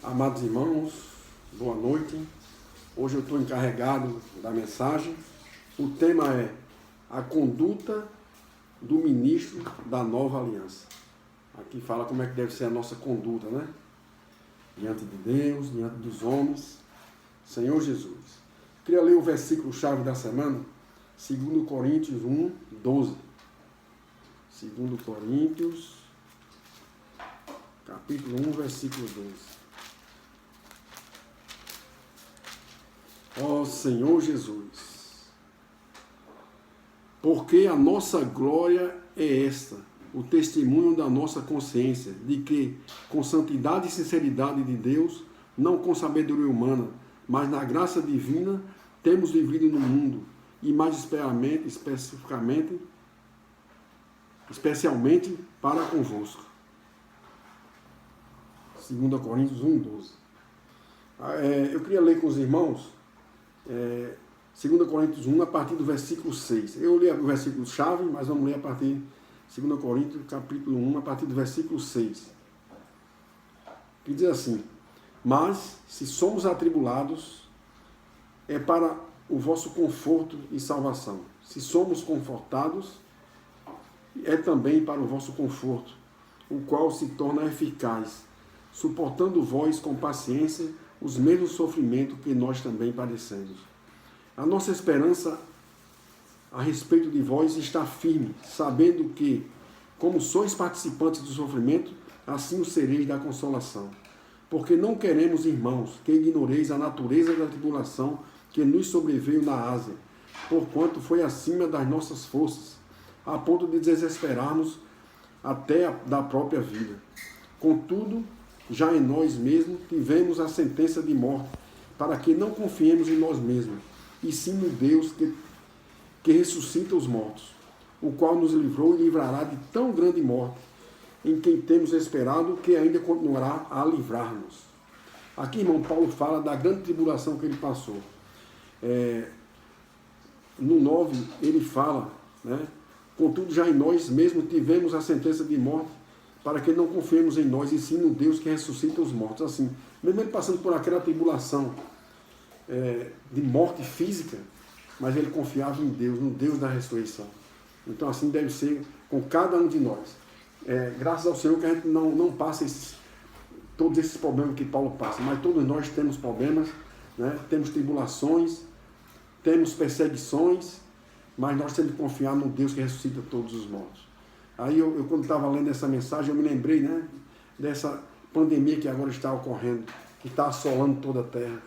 Amados irmãos, boa noite. Hoje eu estou encarregado da mensagem. O tema é a conduta do ministro da nova aliança. Aqui fala como é que deve ser a nossa conduta, né? Diante de Deus, diante dos homens. Senhor Jesus. Queria ler o versículo-chave da semana, 2 Coríntios 1, 12. 2 Coríntios, capítulo 1, versículo 12. Ó Senhor Jesus, porque a nossa glória é esta, o testemunho da nossa consciência, de que, com santidade e sinceridade de Deus, não com sabedoria humana, mas na graça divina, temos vivido no mundo, e mais especialmente para convosco. 2 Coríntios 1, 12. Eu queria ler com os irmãos 2 Coríntios 1, a partir do versículo 6. Eu li o versículo chave, mas vamos ler a partir de 2 Coríntios, capítulo 1, a partir do versículo 6. Que diz assim: mas, se somos atribulados, é para o vosso conforto e salvação. Se somos confortados, é também para o vosso conforto, o qual se torna eficaz, suportando vós com paciência os mesmos sofrimentos que nós também padecemos. A nossa esperança a respeito de vós está firme, sabendo que, como sois participantes do sofrimento, assim o sereis da consolação. Porque não queremos, irmãos, que ignoreis a natureza da tribulação que nos sobreveio na Ásia, porquanto foi acima das nossas forças, a ponto de desesperarmos até da própria vida. Contudo, já em nós mesmos tivemos a sentença de morte, para que não confiemos em nós mesmos, e sim no Deus que ressuscita os mortos, o qual nos livrou e livrará de tão grande morte, em quem temos esperado que ainda continuará a livrar-nos. Aqui, irmão, Paulo fala da grande tribulação que ele passou. No 9, ele fala, né? Contudo, já em nós mesmos tivemos a sentença de morte, para que não confiemos em nós, e sim no Deus que ressuscita os mortos. Assim, mesmo ele passando por aquela tribulação de morte física, mas ele confiava em Deus, no Deus da ressurreição. Então assim deve ser com cada um de nós. Graças ao Senhor que a gente não passa todos esses problemas que Paulo passa, mas todos nós temos problemas, né? Temos tribulações, temos perseguições, mas nós temos que confiar no Deus que ressuscita todos os mortos. Aí eu quando estava lendo essa mensagem, eu me lembrei, né, dessa pandemia que agora está ocorrendo, que está assolando toda a Terra.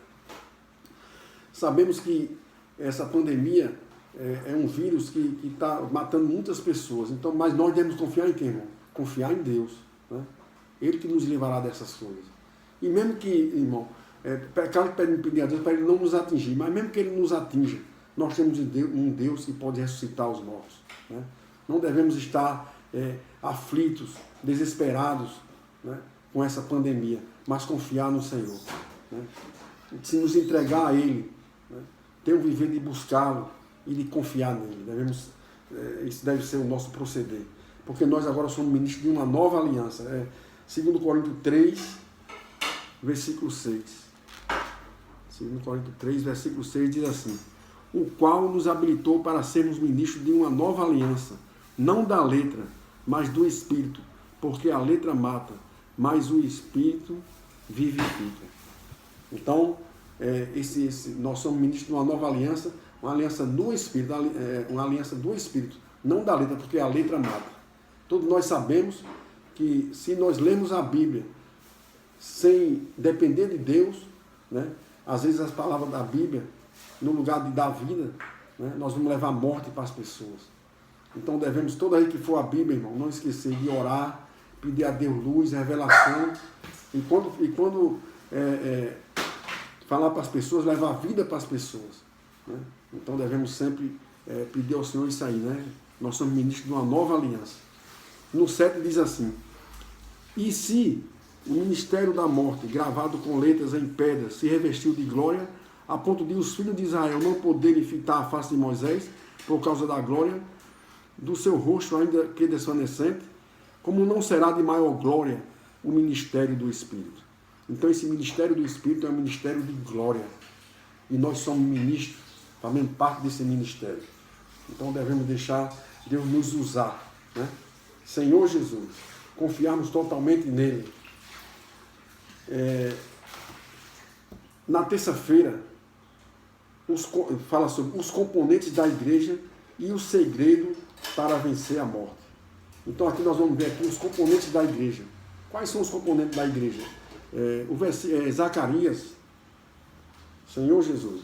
Sabemos que essa pandemia é um vírus que está matando muitas pessoas, então, mas nós devemos confiar em quem, irmão? Confiar em Deus, né? Ele que nos livrará dessas coisas. E mesmo que, irmão, claro que pedimos pedir a Deus para Ele não nos atingir, mas mesmo que Ele nos atinja, nós temos um Deus que pode ressuscitar os mortos, né? Não devemos estar aflitos, desesperados, né, com essa pandemia, mas confiar no Senhor, né? Se nos entregar a Ele, né, ter o viver de buscá-lo e de confiar nele. Isso deve ser o nosso proceder, porque nós agora somos ministros de uma nova aliança. 2 Coríntios 3, versículo 6. 2 Coríntios 3, versículo 6 diz assim: o qual nos habilitou para sermos ministros de uma nova aliança, não da letra, mas do Espírito, porque a letra mata, mas o Espírito vivifica. Então, nós somos ministros de uma nova aliança, uma aliança do Espírito, uma aliança do Espírito, não da letra, porque a letra mata. Todos nós sabemos que se nós lemos a Bíblia sem depender de Deus, né, às vezes as palavras da Bíblia, no lugar de dar vida, né, nós vamos levar morte para as pessoas. Então devemos, toda vez que for a Bíblia, irmão, não esquecer de orar, pedir a Deus luz, revelação, e quando falar para as pessoas, levar vida para as pessoas, né? Então devemos sempre pedir ao Senhor isso aí, né? Nós somos ministros de uma nova aliança. No 7 diz assim: e se o ministério da morte, gravado com letras em pedras, se revestiu de glória, a ponto de os filhos de Israel não poderem fitar a face de Moisés, por causa da glória do seu rosto ainda que desvanecente, como não será de maior glória o ministério do Espírito? Então esse ministério do Espírito é um ministério de glória. E nós somos ministros, fazendo parte desse ministério. Então devemos deixar Deus nos usar, né? Senhor Jesus, confiarmos totalmente nele. Na terça-feira, fala sobre os componentes da igreja e o segredo para vencer a morte. Então aqui nós vamos ver aqui os componentes da igreja. Quais são os componentes da igreja? Zacarias, Senhor Jesus.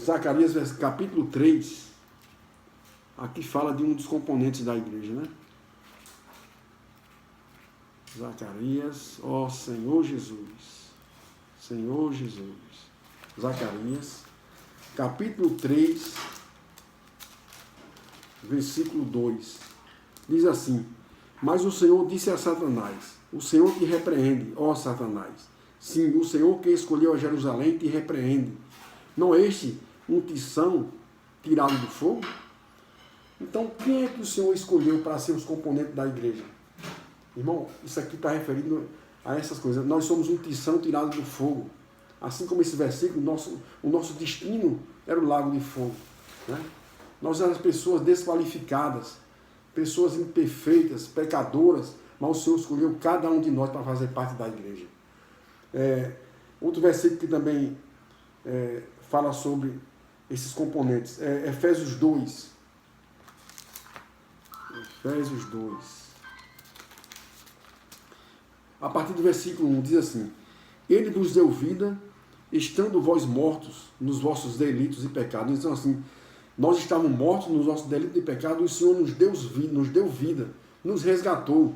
Zacarias, capítulo 3, aqui fala de um dos componentes da igreja, né? Zacarias, ó Senhor Jesus. Senhor Jesus. Zacarias, capítulo 3, versículo 2. Diz assim: mas o Senhor disse a Satanás, o Senhor te repreende, ó Satanás. Sim, o Senhor que escolheu a Jerusalém te repreende. Não é este um tição tirado do fogo? Então, quem é que o Senhor escolheu para ser os componentes da igreja? Irmão, isso aqui está referindo a essas coisas. Nós somos um tição tirado do fogo. Assim como esse versículo, o nosso destino era o lago de fogo, né? Nós éramos pessoas desqualificadas, pessoas imperfeitas, pecadoras, mas o Senhor escolheu cada um de nós para fazer parte da igreja. Outro versículo que também fala sobre esses componentes é Efésios 2. Efésios 2. A partir do versículo 1 diz assim: ele vos deu vida, estando vós mortos nos vossos delitos e pecados. Então assim, nós estávamos mortos nos nossos delitos e pecados, e o Senhor nos deu vida, nos resgatou,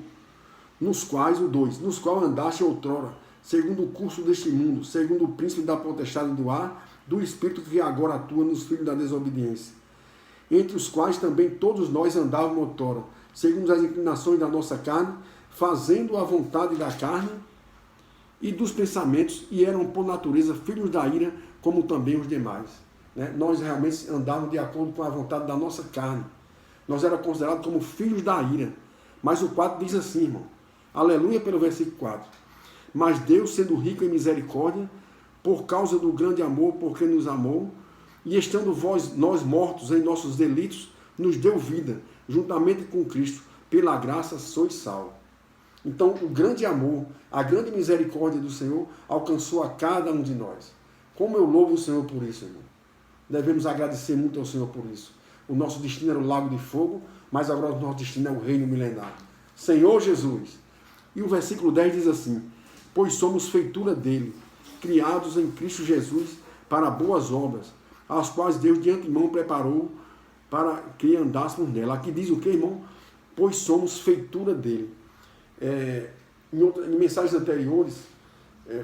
nos quais andaste outrora, segundo o curso deste mundo, segundo o príncipe da potestade do ar, do espírito que agora atua nos filhos da desobediência, entre os quais também todos nós andávamos outrora, segundo as inclinações da nossa carne, fazendo a vontade da carne e dos pensamentos, e eram por natureza filhos da ira, como também os demais. Nós realmente andávamos de acordo com a vontade da nossa carne. Nós éramos considerados como filhos da ira. Mas o 4 diz assim, irmão. Aleluia, pelo versículo 4. Mas Deus, sendo rico em misericórdia, por causa do grande amor, porque nos amou, e estando nós mortos em nossos delitos, nos deu vida, juntamente com Cristo. Pela graça sois salvos. Então, o grande amor, a grande misericórdia do Senhor alcançou a cada um de nós. Como eu louvo o Senhor por isso, irmão. Devemos agradecer muito ao Senhor por isso. O nosso destino era o lago de fogo, mas agora o nosso destino é o reino milenar. Senhor Jesus. E o versículo 10 diz assim: pois somos feitura dele, criados em Cristo Jesus para boas obras, as quais Deus de antemão preparou para que andássemos nela. Aqui diz o que, irmão? Pois somos feitura dele. Em mensagens anteriores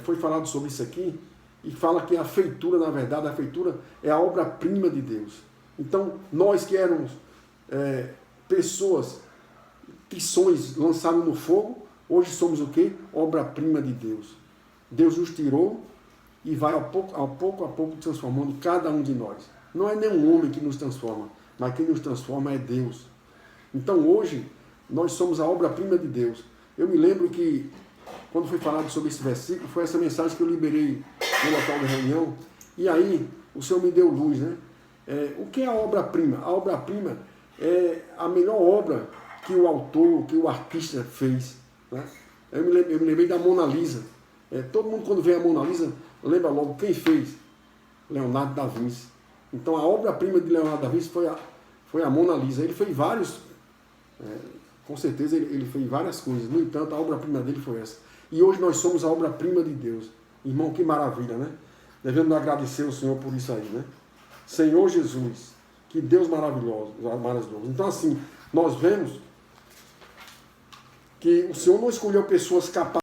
foi falado sobre isso aqui, e fala que a feitura, na verdade, a feitura é a obra-prima de Deus. Então, nós que éramos pessoas, tições lançados no fogo, hoje somos o quê? Obra-prima de Deus. Deus nos tirou e vai a pouco transformando cada um de nós. Não é nenhum homem que nos transforma, mas quem nos transforma é Deus. Então, hoje, nós somos a obra-prima de Deus. Eu me lembro que, quando foi falado sobre esse versículo, foi essa mensagem que eu liberei no local da reunião, e aí o Senhor me deu luz, né? O que é a obra-prima? A obra-prima é a melhor obra que o autor, que o artista fez, né? Eu me lembrei da Mona Lisa. Todo mundo, quando vê a Mona Lisa, lembra logo quem fez? Leonardo da Vinci. Então, a obra-prima de Leonardo da Vinci foi a Mona Lisa. Ele fez vários, com certeza ele fez várias coisas. No entanto, a obra-prima dele foi essa. E hoje nós somos a obra-prima de Deus. Irmão, que maravilha, né? Devemos agradecer ao Senhor por isso aí, né? Senhor Jesus, que Deus maravilhoso. Então, assim, nós vemos que o Senhor não escolheu pessoas capazes